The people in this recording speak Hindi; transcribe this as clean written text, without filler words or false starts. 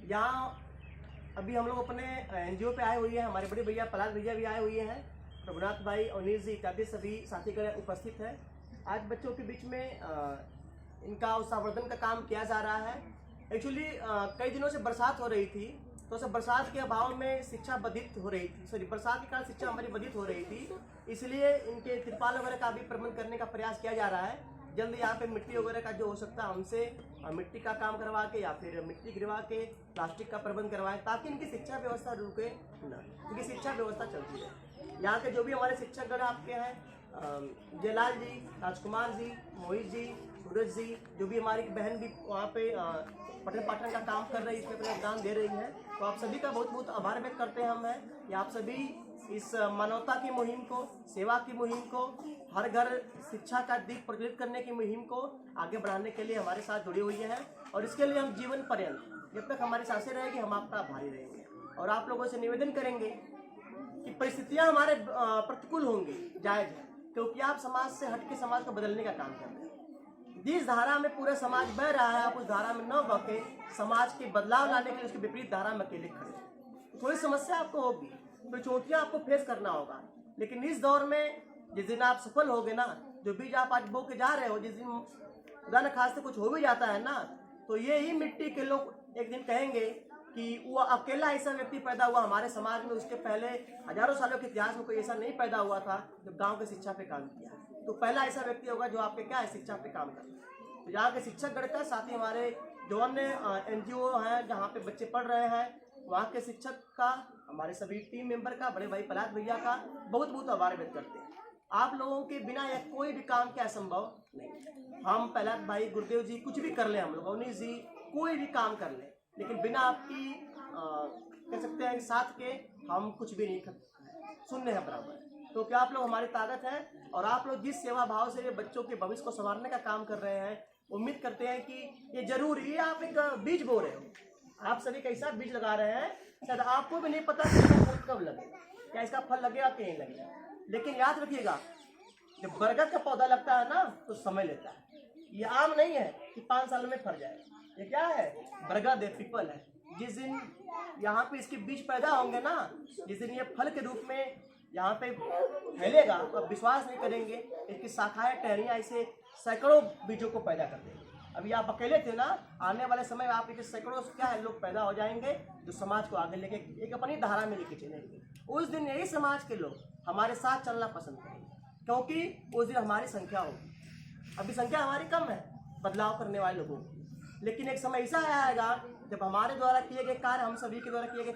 यहाँ अभी हम लोग अपने एनजीओ पे आए हुए हैं। हमारे बड़े भैया पलाश भैया भी आए हुए हैं, रघुनाथ भाई, अनिल जी इत्यादि सभी साथीगण उपस्थित हैं। आज बच्चों के बीच में इनका उत्साहवर्धन का काम किया जा रहा है। एक्चुअली कई दिनों से बरसात हो रही थी, तो सब बरसात के अभाव में शिक्षा बाधित हो रही थी, बरसात के कारण शिक्षा हमारी बाधित हो रही थी, इसलिए इनके तिरपाल वगैरह का भी प्रबंध करने का प्रयास किया जा रहा है। जल्द यहाँ पे मिट्टी वगैरह का जो हो सकता है हमसे मिट्टी का काम करवा के या फिर मिट्टी गिरवा के प्लास्टिक का प्रबंध करवाएं, ताकि इनकी शिक्षा व्यवस्था रुके न, इनकी शिक्षा व्यवस्था चलती रहे। यहाँ के जो भी हमारे शिक्षकगण आपके हैं, जयलाल जी, राजकुमार जी, मोहित जी, सूरज जी, जो भी हमारी बहन भी वहाँ पे पठन पाठन का काम कर रही है, इसमें अपना योगदान दे रही है, तो आप सभी का बहुत बहुत आभार व्यक्त करते हैं हम हैं कि आप सभी इस मानवता की मुहिम को, सेवा की मुहिम को, हर घर शिक्षा का दीप प्रज्वलित करने की मुहिम को आगे बढ़ाने के लिए हमारे साथ जुड़ी हुई हैं। और इसके लिए हम जीवन पर्यंत जब तक हमारी सांसें रहेगी हम आपका आभारी रहेंगे। और आप लोगों से निवेदन करेंगे कि परिस्थितियां हमारे प्रतिकूल होंगी, जायज है, क्योंकि आप समाज से हट के समाज को बदलने का काम कर रहे हैं। जिस धारा में पूरा समाज बह रहा है, आप उस धारा में न बह के समाज के बदलाव लाने के लिए उसके विपरीत धारा में अकेले खड़े। थोड़ी समस्या आपको होगी, तो चोटियां आपको फेस करना होगा, लेकिन इस दौर में जिस दिन आप सफल होगे ना, जो बीज आप आज बो के जा रहे हो, जिस दिन खुदा न खास्ते कुछ हो भी जाता है ना, तो ये ही मिट्टी के लोग एक दिन कहेंगे कि वो अकेला ऐसा व्यक्ति पैदा हुआ हमारे समाज में, उसके पहले हजारों सालों के इतिहास में कोई ऐसा नहीं पैदा हुआ था जो गांव के शिक्षा पे काम किया। तो पहला ऐसा व्यक्ति होगा जो आपके क्या है, शिक्षा पे काम कर रहा है। तो यहाँ के शिक्षक गण का, साथ ही हमारे जो अन्य एनजीओ हैं जहाँ पे बच्चे पढ़ रहे हैं, वहाँ के शिक्षक का, हमारे सभी टीम मेंबर का, बड़े भाई पलाश भैया का बहुत बहुत आभार व्यक्त करते हैं। आप लोगों के बिना यह कोई भी काम क्या असंभव नहीं। हम पलाश भाई, गुरुदेव जी कुछ भी कर ले, हम लोग अनिल जी कोई भी काम कर ले, लेकिन बिना आपकी कह सकते हैं साथ के हम कुछ भी नहीं शून्य है बराबर। तो क्या आप लोग हमारी ताकत है, और आप लोग जिस सेवा भाव से बच्चों के भविष्य को संवारने का काम कर रहे हैं, उम्मीद करते हैं कि ये जरूरी है। आप एक बीज बो रहे हो, आप सभी कैसा बीज लगा रहे हैं, शायद आपको भी नहीं पता कि इसका फल कब लगेगा, क्या इसका फल लगेगा कि नहीं लगेगा। लेकिन याद रखिएगा, जब बरगद का पौधा लगता है ना तो समय लेता है। ये आम नहीं है कि 5 साल में फल जाए, ये क्या है, बरगद है, पीपल है। जिस दिन यहाँ पे इसके बीज पैदा होंगे ना, जिस दिन ये फल के रूप में यहाँ पे फैलेगा, तो आप विश्वास नहीं करेंगे, इसकी शाखाएं, टहनियाँ ऐसे सैकड़ों बीजों को पैदा कर देंगे। अभी आप अकेले थे ना, आने वाले समय में आप इसे सैकड़ों क्या है लोग पैदा हो जाएंगे, जो समाज को आगे लेके एक अपनी धारा में लेके चलेंगे। उस दिन यही समाज के लोग हमारे साथ चलना पसंद करेंगे, क्योंकि उस दिन हमारी संख्या होगी। अभी संख्या हमारी कम है बदलाव करने वाले लोगों की, लेकिन एक समय ऐसा आएगा जब हमारे द्वारा किए गए कार्य, हम सभी के द्वारा किए गए